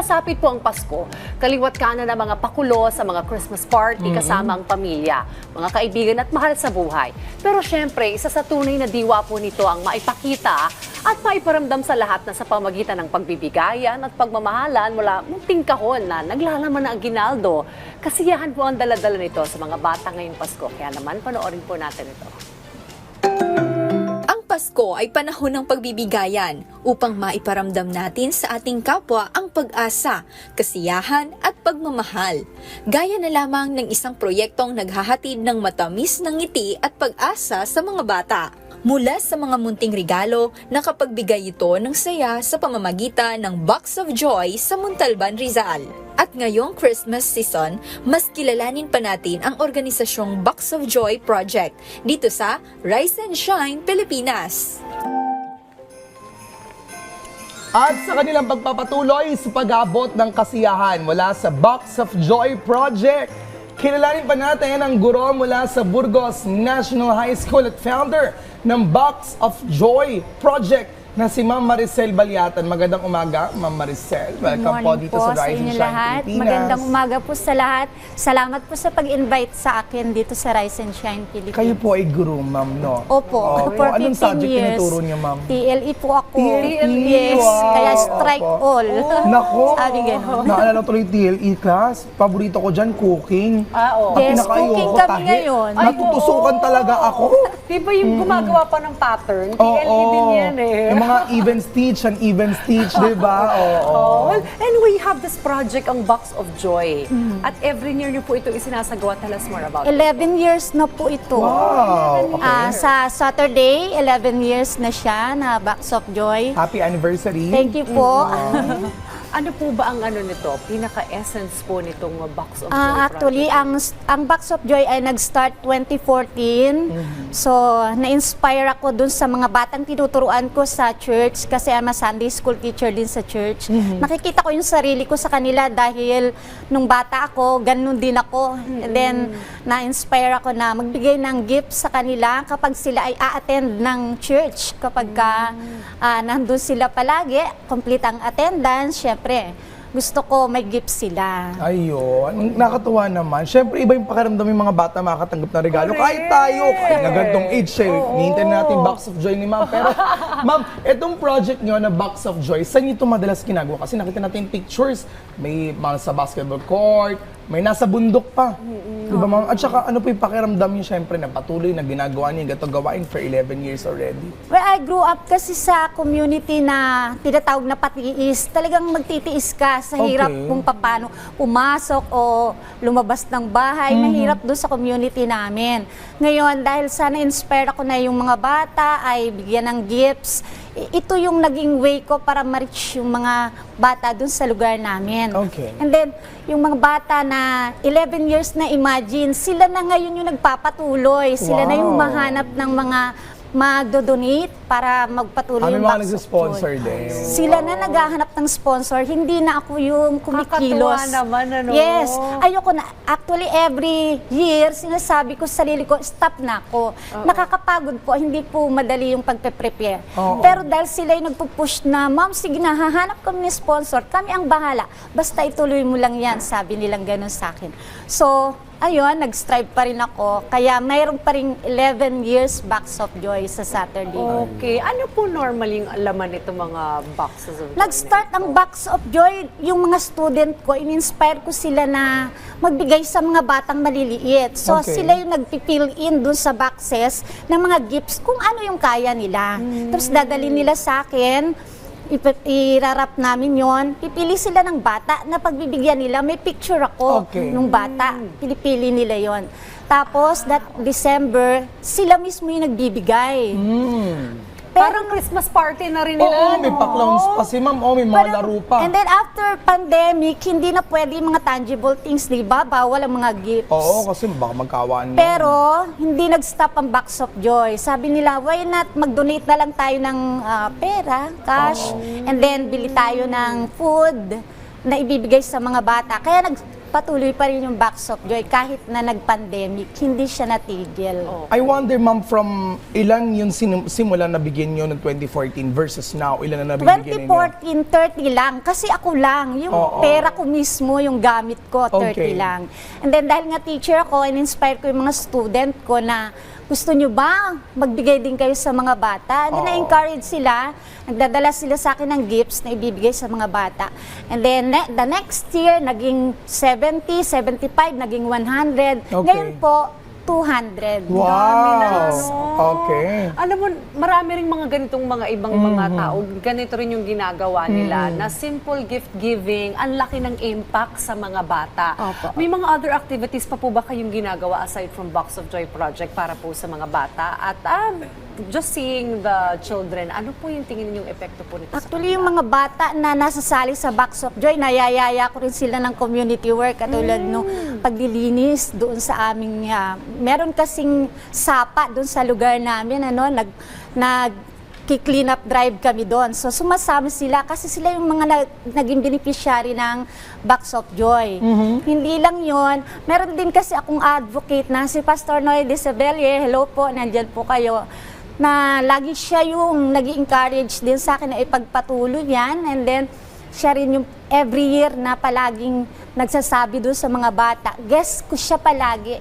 sasapit po ang Pasko, kaliwat kanan ng mga pakulo sa mga Christmas party kasama ang pamilya, mga kaibigan at mahal sa buhay. Pero syempre, isa sa tunay na diwa po nito ang maipakita at maiparamdam sa lahat na sa pamagitan ng pagbibigayan at pagmamahalan mula munting kahon na naglalaman ng aginaldo. Kasiyahan po ang daladala nito sa mga bata ngayong Pasko. Kaya naman, panoorin po natin ito. Pasko ay panahon ng pagbibigayan upang maiparamdam natin sa ating kapwa ang pag-asa, kasiyahan at pagmamahal. Gaya na lamang ng isang proyektong naghahatid ng matamis na ngiti at pag-asa sa mga bata. Mula sa mga munting regalo, nakapagbigay ito ng saya sa pamamagitan ng Box of Joy sa Montalban, Rizal. At ngayong Christmas season, mas kilalanin pa natin ang organisasyong Box of Joy Project dito sa Rise and Shine, Pilipinas. At sa kanilang pagpapatuloy sa pag-abot ng kasiyahan mula sa Box of Joy Project, kilalanin pa natin ang guro mula sa Burgos National High School at founder ng Box of Joy Project na si Ma'am Maricel Balyatan. Magandang umaga, Ma'am Maricel. Welcome po dito sa Rise and Shine Pilipinas. Magandang umaga po sa lahat. Salamat po sa pag-invite sa akin dito sa Rise and Shine Pilipinas. Kayo po ay guro, Ma'am, no? Opo. For 15 Anong subject years, tinuturo niyo, Ma'am? TLE po ako. TLE, Yes, wow. kaya strike all. Nako, Sabi gano'n. naalala ko tuloy TLE class. Paborito ko dyan, cooking. Oo. Ang Yes, pinakaayoko, cooking kami tahi. ngayon. Natutusukan talaga ako. Di ba yung gumagawa pa ng pattern? TLE din yan eh. Yung mga even stitch, uneven stitch, di ba? Oo. Well, and we have this project, ang Box of Joy. At every year niyo po ito isinasagawa. Tell us more about it. 11 years na po ito. Wow. Okay. Sa Saturday, 11 years na siya na Box of Joy. Happy anniversary. Thank you po. Ano po ba ang ano nito? Pinaka-essence po nitong Box of Joy Actually, project? ang Box of Joy ay nag-start 2014. So, na-inspire ako dun sa mga batang tinuturuan ko sa church kasi I'm a Sunday school teacher din sa church. Nakikita ko yung sarili ko sa kanila dahil nung bata ako, ganun din ako. And then, na-inspire ako na magbigay ng gift sa kanila kapag sila ay a-attend ng church. Kapag nandun sila palagi, complete ang attendance, syempre, gusto ko may gift sila. Ayun, nakatuwa naman. Siyempre, iba yung pakiramdam yung mga bata makakatanggap ng regalo. Kahit tayo, kahit na ganitong age, hihintay natin Box of Joy ni Ma'am. Pero, Ma'am, itong project nyo na Box of Joy, saan nyo ito madalas ginagawa? Kasi nakita natin yung pictures, may mga sa basketball court, may nasa bundok pa. Diba, Ma'am? At saka, ano po yung pakiramdam nyo, siyempre, na patuloy na ginagawa nyo yung gato gawain for 11 years already? Well, I grew up kasi sa community na tinatawag na patiis. Talagang magtitiis ka sa hirap kung paano pumasok o lumabas ng bahay. Mahirap doon sa community namin. Ngayon, dahil sana inspire ako na yung mga bata ay bigyan ng gifts, ito yung naging way ko para ma-reach yung mga bata dun sa lugar namin. Okay. And then, yung mga bata na 11 years na imagine, sila na ngayon yung nagpapatuloy. Sila na yung mahanap ng mga magdo-donate para magpatuloy yung May mga Box of nag-sponsor Joy. din. Sila na naghahanap ng sponsor, hindi na ako yung kumikilos. Kakatuwa naman, ano? Yes. Ayoko na. Actually, every year, sinasabi ko sa sarili ko, stop na ako. Nakakapagod po, hindi po madali yung pagpe-prepare. Pero dahil sila yung nagpo-push na, Ma'am, sige na, hahanap kami ng sponsor, kami ang bahala. Basta ituloy mo lang yan, sabi nilang gano'n sa akin. So, ayun, nag-strive pa rin ako. Kaya mayroon pa rin 11 years Box of Joy sa Saturday. Okay. Ano po normally yung laman nito mga boxes of joy? Nag-start ang Box of Joy, yung mga student ko, in-inspire ko sila na magbigay sa mga batang maliliit. So sila yung nag-fill in dun sa boxes ng mga gifts kung ano yung kaya nila. Tapos dadalhin nila sa akin, irarap namin yon. Pipili sila ng bata na pagbibigyan nila. May picture ako nung bata. Pinipili nila yon. Tapos, that December, sila mismo yung nagbibigay. Parang Christmas party na rin nila. Oo, may pa-clowns pa si Ma'am. May mga laro pa. And then after pandemic, hindi na pwede yung mga tangible things, di ba? Bawal ang mga gifts. Oo, kasi baka magkawaan. Pero, hindi nag-stop ang Box of Joy. Sabi nila, why not mag-donate na lang tayo ng pera, cash, and then bili tayo ng food na ibibigay sa mga bata. Kaya patuloy pa rin yung Box of Joy kahit na nag-pandemic, hindi siya natigil. I wonder, ma'am, from ilan yung simula na bigyan nyo ng 2014 versus now, ilan na nabibigyan ninyo? 2014, 30 lang. Kasi ako lang, yung pera ko mismo, yung gamit ko, 30 Okay. lang. And then dahil nga teacher ako, in-inspire ko yung mga student ko na gusto nyo ba magbigay din kayo sa mga bata? And then na-encourage sila, nagdadala sila sa akin ng gifts na ibibigay sa mga bata. And then the next year, naging 70, 75, naging 100. Okay. Ngayon po, 200. Wow! Okay. Alam mo, marami ring mga ganitong mga ibang mga tao. Ganito rin yung ginagawa nila na simple gift giving, ang laki ng impact sa mga bata. Opo. May mga other activities pa po ba kayong ginagawa aside from Box of Joy Project para po sa mga bata? At just seeing the children, ano po yung tingin ninyong epekto po nito Actually, yung mga bata na nasasali sa Box of Joy, nayayaya ko rin sila ng community work katulad nung paglilinis doon sa aming, meron kasing sapa doon sa lugar namin, nag-clean up drive kami doon. So sumasama sila kasi sila yung mga naging beneficiary ng Box of Joy. Hindi lang yon, meron din kasi akong advocate na si Pastor Noy de Sabelle. Hello po, nandyan po kayo. Na lagi siya yung nag-encourage din sa akin na ipagpatuloy yan. And then, siya rin yung every year na palaging nagsasabi doon sa mga bata. Guess ko siya palagi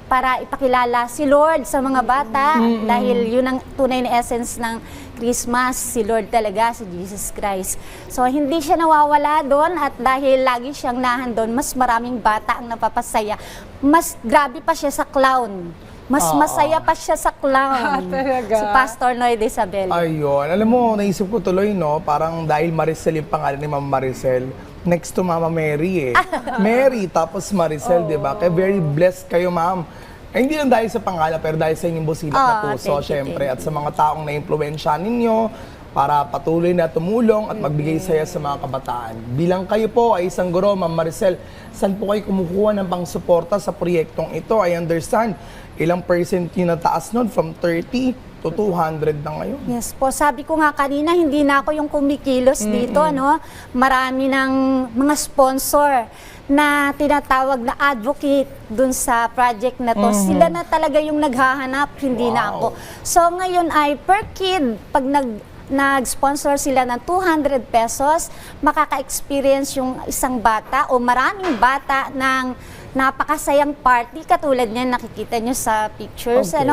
para ipakilala si Lord sa mga bata. Dahil yun ang tunay na essence ng Christmas, si Lord talaga, si Jesus Christ. So, hindi siya nawawala doon at dahil lagi siyang nahan doon, mas maraming bata ang napapasaya. Mas grabe pa siya sa clown. Mas masaya pa siya sa clown. Talaga? Si Pastor Noy de Sabelle. Ayun. Alam mo, naisip ko tuloy, no? Parang dahil Maricel yung pangalan ni Ma'am Maricel, next to Mama Mary eh. Mary, tapos Maricel, di ba? Kaya very blessed kayo, ma'am. Ay, hindi lang dahil sa pangalan, pero dahil sa inyong busilak na puso, thank you, syempre. thank At sa mga taong na-impluwensya ninyo, para patuloy na tumulong at magbigay saya sa mga kabataan. Bilang kayo po ay isang guro, Ma'am Maricel, saan po kayo kumukuha ng pangsuporta sa proyektong ito? I understand, ilang percent yung nataas nun from 30 to 200 na ngayon. Yes po, sabi ko nga kanina, hindi na ako yung kumikilos dito, no? Marami ng mga sponsor na tinatawag na advocate dun sa project na to. Sila na talaga yung naghahanap, hindi na ako. So ngayon ay per kid, pag nag-sponsor sila ng 200 pesos, makaka-experience yung isang bata o maraming bata ng napakasayang party. Katulad niyan, nakikita nyo sa pictures, Okay.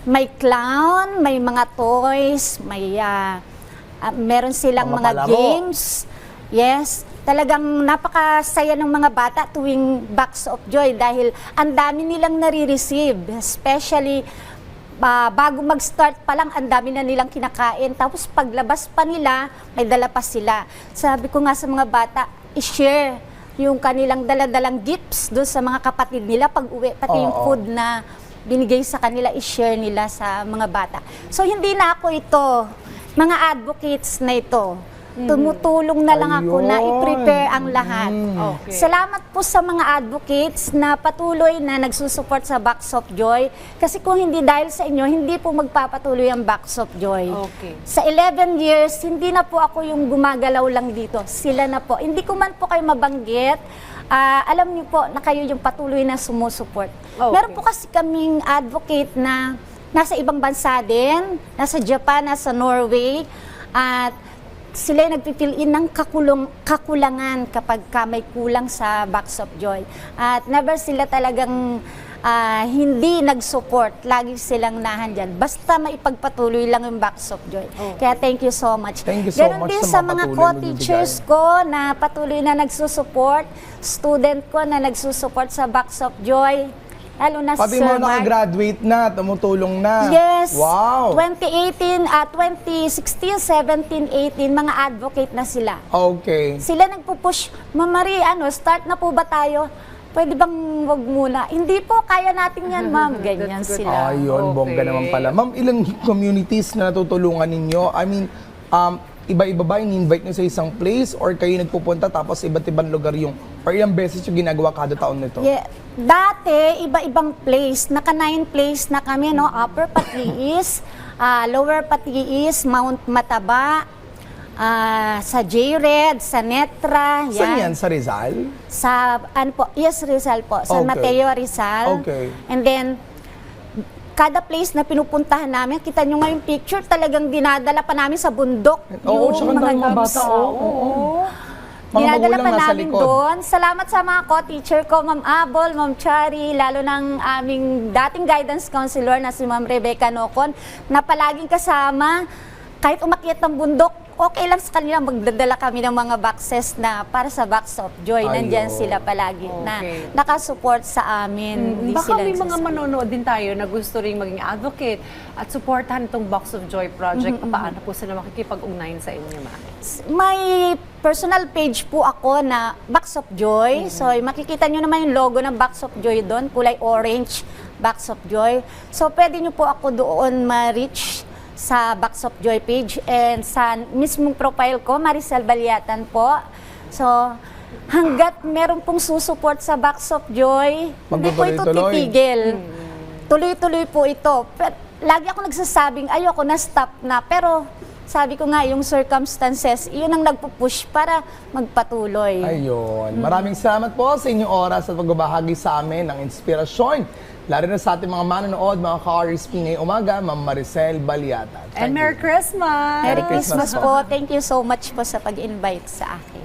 May clown, may mga toys, may meron silang Mga mga palaro. games. Yes, talagang napakasaya ng mga bata tuwing Box of Joy dahil ang dami nilang nare-receive, especially bago mag-start pa lang, ang dami na nilang kinakain. Tapos paglabas pa nila, may dala pa sila. Sabi ko nga sa mga bata, i-share yung kanilang dala-dalang gifts doon sa mga kapatid nila pag uwi. Pati yung food na binigay sa kanila, i-share nila sa mga bata. So hindi na ako ito, mga advocates na ito. Tumutulong na lang ako na Ayun. i-prepare ang lahat. Okay. Salamat po sa mga advocates na patuloy na nagsusupport sa Box of Joy. Kasi kung hindi dahil sa inyo, hindi po magpapatuloy ang Box of Joy. Okay. Sa 11 years, hindi na po ako yung gumagalaw lang dito. Sila na po. Hindi ko man po kayo mabanggit. Alam niyo po na kayo yung patuloy na sumusuport. Okay. Meron po kasi kaming advocate na nasa ibang bansa din, nasa Japan, nasa Norway, at sila yung nagpifill in ng kakulangan kapag may kulang sa Box of Joy. At never sila talagang hindi nag-support. Lagi silang nahandyan. Basta maipagpatuloy lang yung Box of Joy. Kaya thank you so much. Thank you so Ganon much din sa sa mga mga patuloy co-teachers ko na patuloy na nagsusupport, student ko na nagsusupport sa Box of Joy. Lalo na Pati si mga Sir Mark. nakagraduate na, tumutulong na. Yes. Wow. 2018, 2016, 17, 18, mga advocate na sila. Okay. Sila nagpupush, Ma'am Marie, start na po ba tayo? Pwede bang wag muna? Hindi po, kaya natin yan, ma'am. Ganyan That's good. sila. Ayun, bongga Okay. naman pala. Ma'am, ilang communities na natutulungan ninyo? I mean, iba-iba ba yung invite nyo sa isang place or kayo nagpupunta tapos iba't ibang lugar yung or ilang beses yung ginagawa kada taon nito? Yeah. Dati, iba-ibang place. Naka-9 place na kami, no? Upper Patiis, Lower Patiis, Mount Mataba, Sa J-Red, sa Netra, Saan yan? Sa Rizal? Sa, ano po, yes, Rizal po. San Okay. Mateo, Rizal. Okay. And then, kada place na pinupuntahan namin, kita nyo nga yung picture, talagang dinadala pa namin sa bundok. Oo, yung tsaka ang daming mga dogs. bata. Oo. Mga Dinadala magulang pa nasa namin likod. doon. Salamat sa mga co-teacher ko, Ma'am Abol, Ma'am Chari, lalo ng aming dating guidance counselor na si Ma'am Rebecca Nocon, na palaging kasama. Kahit umakyat ng bundok, okay lang sa kanila, magdadala kami ng mga boxes na para sa Box of Joy. Nandyan Ayun. sila palagi na Okay. nakasupport sa amin. Hindi Baka sila may mga nagsasama. manonood din tayo na gusto rin maging advocate at supportahan itong Box of Joy project. Paano po sila makikipag-ugnayan sa inyo, ma'am? May personal page po ako na Box of Joy. So, makikita nyo naman yung logo ng Box of Joy doon, kulay orange, Box of Joy. So, pwede nyo po ako doon ma-reach sa Box of Joy page and sa mismong profile ko, Maricel Balyatan po. So, hanggat meron pong susuport sa Box of Joy, hindi po ito Magtutuloy-tuloy. titigil. Tuloy-tuloy po ito. Pero, lagi ako nagsasabing, ayoko na, stop na. Pero, sabi ko nga, yung circumstances, yun ang nagpupush para magpatuloy. Ayun. Maraming salamat po sa inyong oras at pagbabahagi sa amin ng inspirasyon. Lalo na sa ating mga manonood, mga ka-RSP ngayong umaga, Ma'am Maricel Balyatan. And Merry Christmas! Merry Christmas Christmas po. Thank you so much po sa pag-invite sa akin.